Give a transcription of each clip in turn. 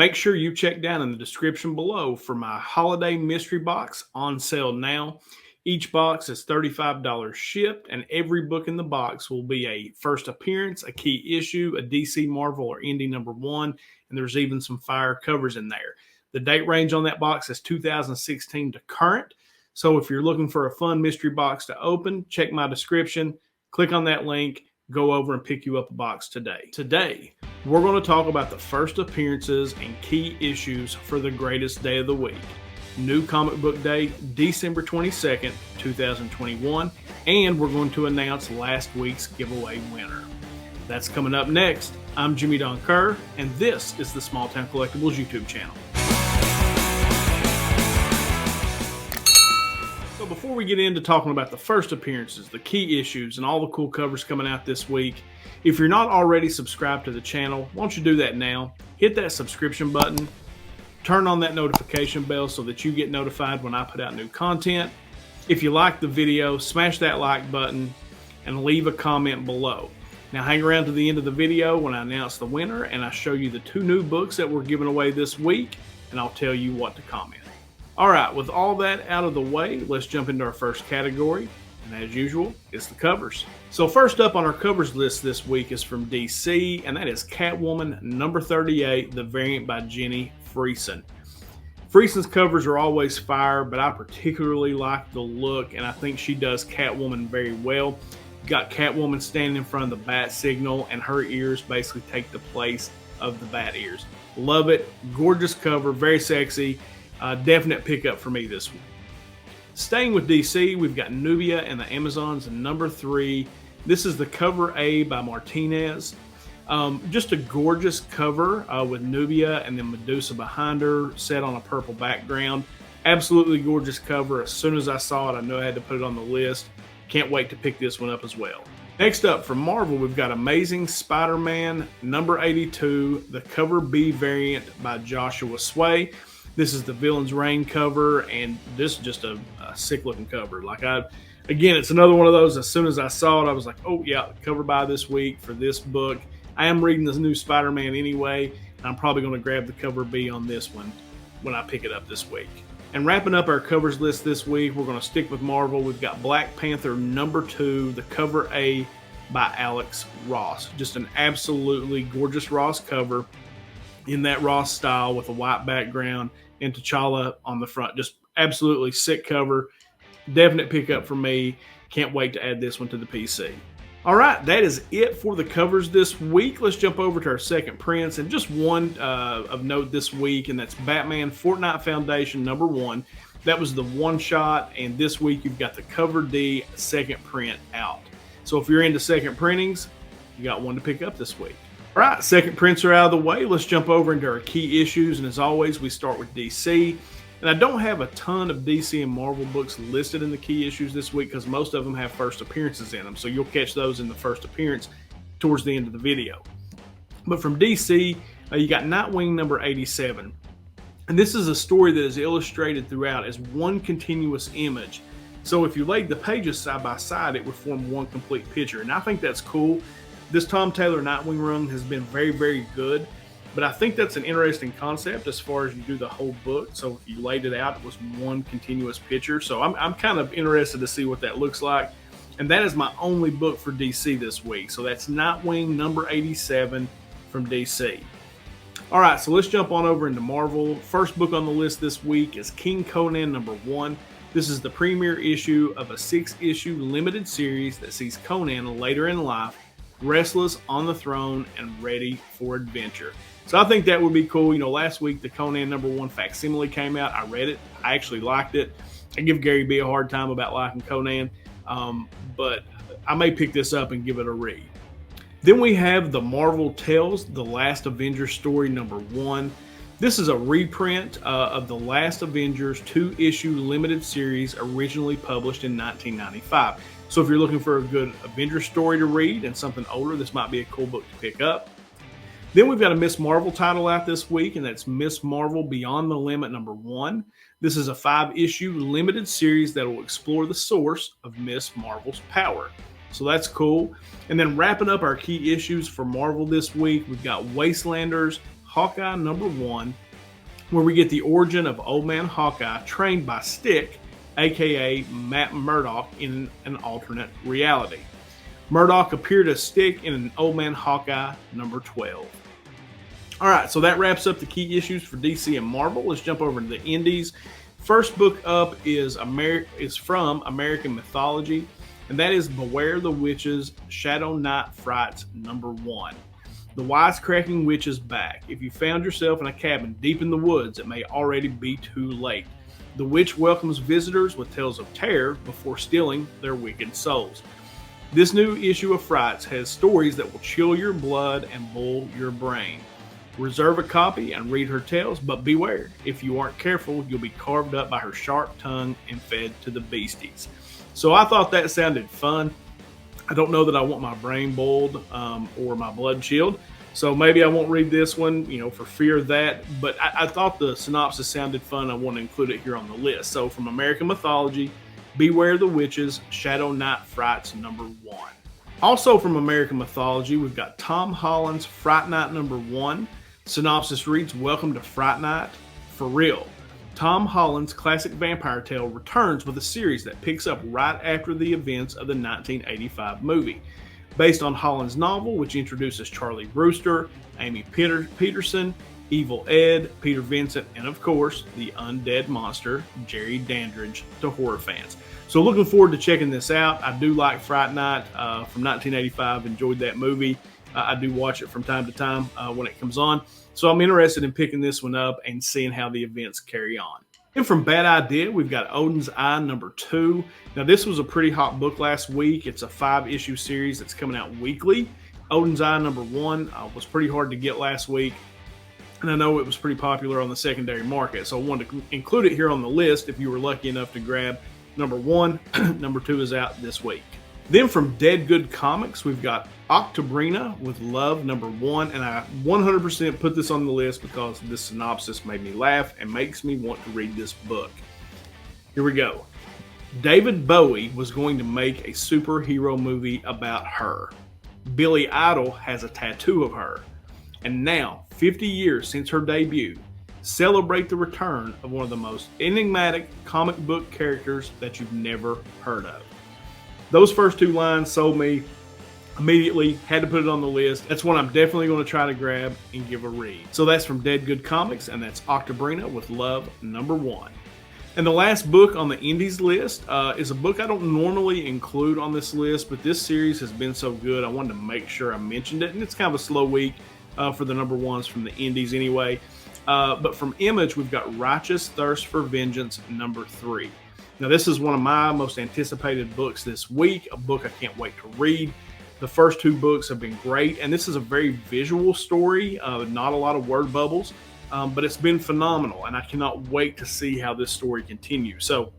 Make sure you check down in the description below for my holiday mystery box on sale now. Each box is $35 shipped, and every book in the box will be a first appearance, a key issue, a DC, Marvel, or Indie #1, and there's even some fire covers in there. The date range on that box is 2016 to current. So if you're looking for a fun mystery box to open, check my description, click on that link, go over and pick you up a box today. Today, we're going to talk about the first appearances and key issues for the greatest day of the week. New comic book day, December 22nd, 2021, and we're going to announce last week's giveaway winner. That's coming up next. I'm Jimmy Don Kerr, and this is the SmallTown Collectibles YouTube channel. So before we get into talking about the first appearances, the key issues, and all the cool covers coming out this week, if you're not already subscribed to the channel, why don't you do that now? Hit that subscription button, turn on that notification bell so that you get notified when I put out new content. If you like the video, smash that like button and leave a comment below. Now hang around to the end of the video when I announce the winner and I show you the 2 new books that we're giving away this week, and I'll tell you what to comment. Alright, with all that out of the way, let's jump into our first category, and as usual, it's the covers. So first up on our covers list this week is from DC, and that is Catwoman #38, the variant by Jenny Friesen. Friesen's covers are always fire, but I particularly like the look, and I think she does Catwoman very well. You've got Catwoman standing in front of the bat signal, and her ears basically take the place of the bat ears. Love it. Gorgeous cover, very sexy. Definite pickup for me this week. Staying with DC, we've got Nubia and the Amazons #3. This is the cover A by Martinez. Just a gorgeous cover with Nubia and then Medusa behind her, set on a purple background. Absolutely gorgeous cover. As soon as I saw it, I knew I had to put it on the list. Can't wait to pick this one up as well. Next up, from Marvel, we've got Amazing Spider-Man #82, the cover B variant by Joshua Sway. This is the Villain's Reign cover, and this is just a sick-looking cover. Again, it's another one of those, as soon as I saw it, I was like, oh yeah, cover by this week for this book. I am reading this new Spider-Man anyway, and I'm probably going to grab the cover B on this one when I pick it up this week. And wrapping up our covers list this week, we're going to stick with Marvel. We've got Black Panther #2, the cover A by Alex Ross. Just an absolutely gorgeous Ross cover in that Ross style with a white background and T'Challa on the front. Just absolutely sick cover. Definite pickup for me. Can't wait to add this one to the PC. All right, that is it for the covers this week. Let's jump over to our second prints, and just one of note this week, and that's Batman Fortnite Foundation #1. That was the one shot, and this week you've got the cover D second print out. So if you're into second printings, you got one to pick up this week. All right, second prints are out of the way. Let's jump over into our key issues, and as always, we start with DC. And I don't have a ton of DC and Marvel books listed in the key issues this week because most of them have first appearances in them, so you'll catch those in the first appearance towards the end of the video. But from DC, you got Nightwing #87. And this is a story that is illustrated throughout as one continuous image. So if you laid the pages side by side, it would form one complete picture, and I think that's cool. This Tom Taylor Nightwing run has been very, very good, but I think that's an interesting concept as far as you do the whole book. So if you laid it out, it was one continuous picture. So I'm kind of interested to see what that looks like. And that is my only book for DC this week. So that's Nightwing #87 from DC. All right, so let's jump on over into Marvel. First book on the list this week is King Conan #1. This is the premiere issue of a 6-issue limited series that sees Conan later in life, restless on the throne and ready for adventure. So I think that would be cool. You know, last week the Conan #1 facsimile came out. I read it. I actually liked it. I give Gary B a hard time about liking Conan, but I may pick this up and give it a read. Then we have the Marvel Tales, The Last Avengers story #1. This is a reprint of the Last Avengers 2-issue limited series originally published in 1995. So if you're looking for a good Avengers story to read and something older, this might be a cool book to pick up. Then we've got a Miss Marvel title out this week, and that's Miss Marvel Beyond the Limit #1. This is a 5-issue limited series that will explore the source of Miss Marvel's power. So that's cool. And then wrapping up our key issues for Marvel this week, we've got Wastelanders Hawkeye #1, where we get the origin of Old Man Hawkeye trained by Stick, aka Matt Murdock, in an alternate reality. Murdock appeared as Stick in an Old Man Hawkeye #12. All right, so that wraps up the key issues for DC and Marvel. Let's jump over to the indies. First book up is from American Mythology, and that is Beware the Witches, Shadow Night Frights #1. The wisecracking witch is back. If you found yourself in a cabin deep in the woods, it may already be too late. The witch welcomes visitors with tales of terror before stealing their wicked souls. This new issue of Frights has stories that will chill your blood and boil your brain. Reserve a copy and read her tales, but beware. If you aren't careful, you'll be carved up by her sharp tongue and fed to the beasties. So I thought that sounded fun. I don't know that I want my brain boiled or my blood chilled. So maybe I won't read this one, for fear of that. But I thought the synopsis sounded fun. I want to include it here on the list. So from American Mythology, Beware the Witches, Shadow Night Frights #1. Also from American Mythology, we've got Tom Holland's Fright Night #1. Synopsis reads, Welcome to Fright Night. For real. Tom Holland's classic vampire tale returns with a series that picks up right after the events of the 1985 movie. Based on Holland's novel, which introduces Charlie Brewster, Amy Peterson, Evil Ed, Peter Vincent, and of course, the undead monster, Jerry Dandridge, to horror fans. So looking forward to checking this out. I do like Fright Night from 1985, enjoyed that movie. I do watch it from time to time when it comes on. So I'm interested in picking this one up and seeing how the events carry on. And from Bad Idea, we've got Odin's Eye #2. Now, this was a pretty hot book last week. It's a 5-issue series that's coming out weekly. Odin's Eye #1 was pretty hard to get last week, and I know it was pretty popular on the secondary market. So I wanted to include it here on the list if you were lucky enough to grab #1. #2 is out this week. Then from Dead Good Comics, we've got Octobrina with Love #1, and I 100% put this on the list because this synopsis made me laugh and makes me want to read this book. Here we go. David Bowie was going to make a superhero movie about her. Billy Idol has a tattoo of her. And now, 50 years since her debut, celebrate the return of one of the most enigmatic comic book characters that you've never heard of. Those first two lines sold me immediately, had to put it on the list. That's one I'm definitely going to try to grab and give a read. So that's from Dead Good Comics, and that's Octobrina with Love #1. And the last book on the indies list is a book I don't normally include on this list, but this series has been so good, I wanted to make sure I mentioned it. And it's kind of a slow week for the #1s from the indies anyway. But from Image, we've got Righteous Thirst for Vengeance #3. Now, this is one of my most anticipated books this week, a book I can't wait to read. The first two books have been great, and this is a very visual story, not a lot of word bubbles, but it's been phenomenal, and I cannot wait to see how this story continues. So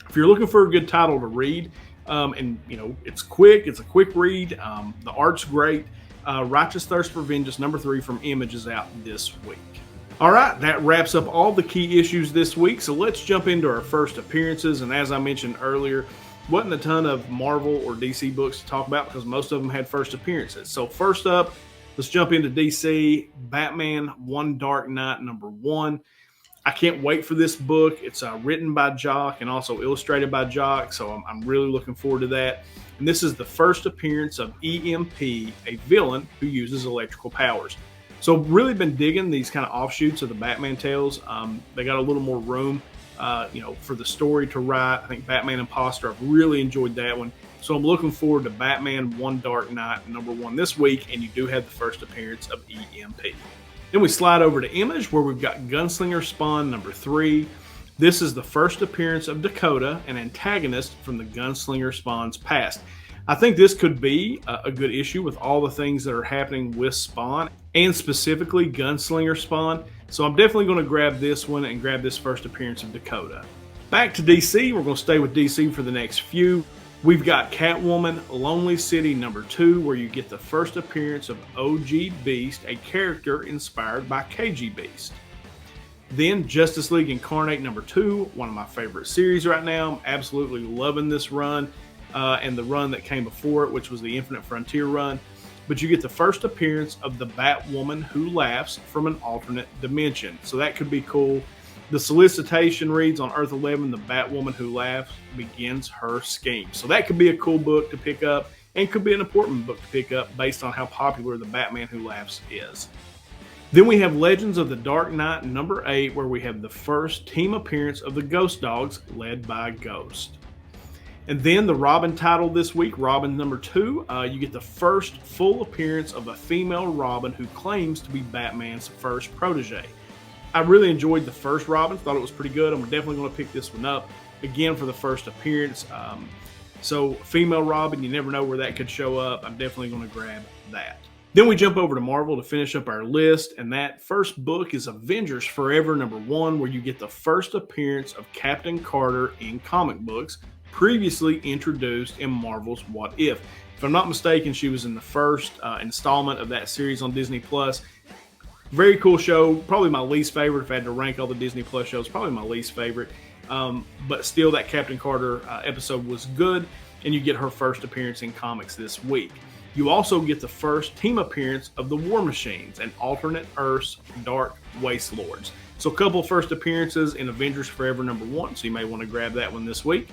if you're looking for a good title to read, and it's quick, it's a quick read, the art's great, Righteous Thirst for Vengeance #3 from Image is out this week. All right, that wraps up all the key issues this week, so let's jump into our first appearances. And as I mentioned earlier, wasn't a ton of Marvel or DC books to talk about because most of them had first appearances. So first up, let's jump into DC, Batman One Dark Knight #1. I can't wait for this book. It's written by Jock and also illustrated by Jock, so I'm really looking forward to that. And this is the first appearance of EMP, a villain who uses electrical powers. So really been digging these kind of offshoots of the Batman tales. They got a little more room, for the story to write. I think Batman Imposter, I've really enjoyed that one. So I'm looking forward to Batman One Dark Knight #1 this week, and you do have the first appearance of EMP. Then we slide over to Image, where we've got Gunslinger Spawn #3. This is the first appearance of Dakota, an antagonist from the Gunslinger Spawn's past. I think this could be a good issue with all the things that are happening with Spawn, and specifically Gunslinger Spawn. So I'm definitely going to grab this one and grab this first appearance of Dakota. Back to DC, we're going to stay with DC for the next few. We've got Catwoman Lonely City #2, where you get the first appearance of OG Beast, a character inspired by KG Beast. Then Justice League Incarnate #2, one of my favorite series right now. I'm absolutely loving this run and the run that came before it, which was the Infinite Frontier run. but you get the first appearance of the Batwoman Who Laughs from an alternate dimension. So that could be cool. The solicitation reads, on Earth 11, the Batwoman Who Laughs begins her scheme. So that could be a cool book to pick up, and could be an important book to pick up based on how popular the Batman Who Laughs is. Then we have Legends of the Dark Knight number 8, where we have the first team appearance of the Ghost Dogs, led by Ghost. And then the Robin title this week, Robin number 2, you get the first full appearance of a female Robin who claims to be Batman's first protege. I really enjoyed the first Robin, thought it was pretty good. I'm definitely going to pick this one up again for the first appearance. So female Robin, you never know where that could show up. I'm definitely going to grab that. Then we jump over to Marvel to finish up our list, and that first book is Avengers Forever number 1, where you get the first appearance of Captain Carter in comic books, previously introduced in Marvel's What If. If I'm not mistaken, she was in the first installment of that series on Disney+. Very cool show, probably my least favorite. If I had to rank all the Disney Plus shows, probably my least favorite. But still, that Captain Carter episode was good, and you get her first appearance in comics this week. You also get the first team appearance of the War Machines and alternate Earth's Dark Waste Lords. So a couple of first appearances in Avengers Forever number 1, so you may want to grab that one this week.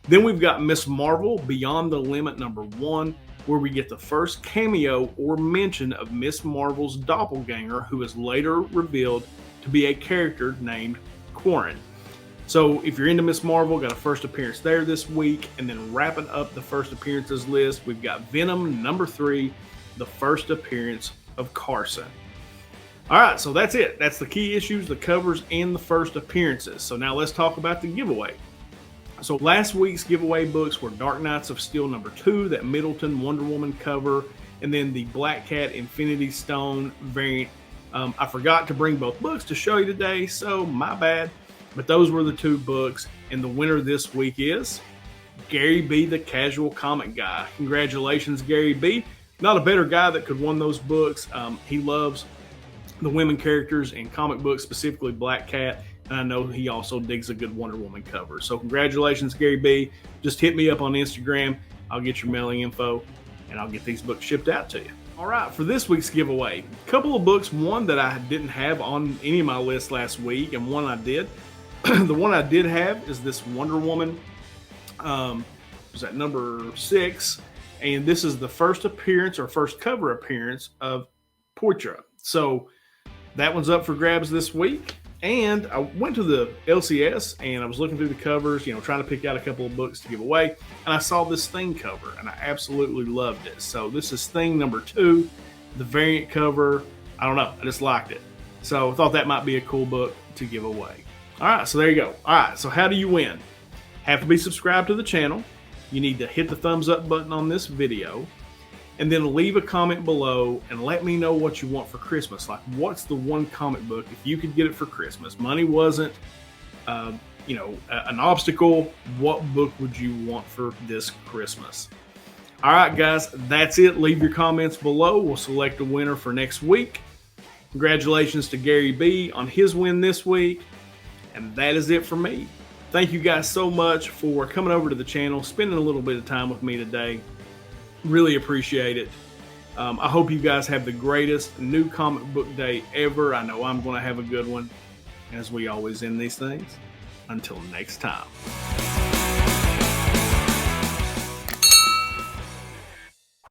Then we've got Miss Marvel Beyond the Limit number 1, where we get the first cameo or mention of Miss Marvel's doppelganger, who is later revealed to be a character named Quarren. So if you're into Miss Marvel, got a first appearance there this week. And then wrapping up the first appearances list, we've got Venom number 3, the first appearance of Carson. All right, so that's it. That's the key issues, the covers, and the first appearances. So now let's talk about the giveaway. So last week's giveaway books were Dark Knights of Steel number 2, that Middleton Wonder Woman cover, and then the Black Cat Infinity Stone variant. I forgot to bring both books to show you today, so my bad. But those were the 2 books, and the winner this week is Gary B, the Casual Comic Guy. Congratulations, Gary B. Not a better guy that could won those books. He loves the women characters in comic books, specifically Black Cat. And I know he also digs a good Wonder Woman cover. So congratulations, Gary B. Just hit me up on Instagram. I'll get your mailing info, and I'll get these books shipped out to you. All right, for this week's giveaway, a couple of books, one that I didn't have on any of my lists last week, and one I did. The one I did have is this Wonder Woman. Was at number 6, and this is the first appearance or first cover appearance of Portia. So that one's up for grabs this week. And I went to the LCS and I was looking through the covers, trying to pick out a couple of books to give away. And I saw this Thing cover and I absolutely loved it. So this is Thing number 2, the variant cover. I don't know, I just liked it. So I thought that might be a cool book to give away. All right, so there you go. All right, so how do you win? Have to be subscribed to the channel. You need to hit the thumbs up button on this video. And then leave a comment below and let me know what you want for Christmas. Like, what's the one comic book, if you could get it for Christmas, money wasn't, an obstacle, what book would you want for this Christmas? All right, guys, that's it. Leave your comments below. We'll select a winner for next week. Congratulations to Gary B on his win this week. And that is it for me. Thank you guys so much for coming over to the channel, spending a little bit of time with me today. Really appreciate it. I hope you guys have the greatest new comic book day ever. I know I'm going to have a good one. As we always end these things, until next time.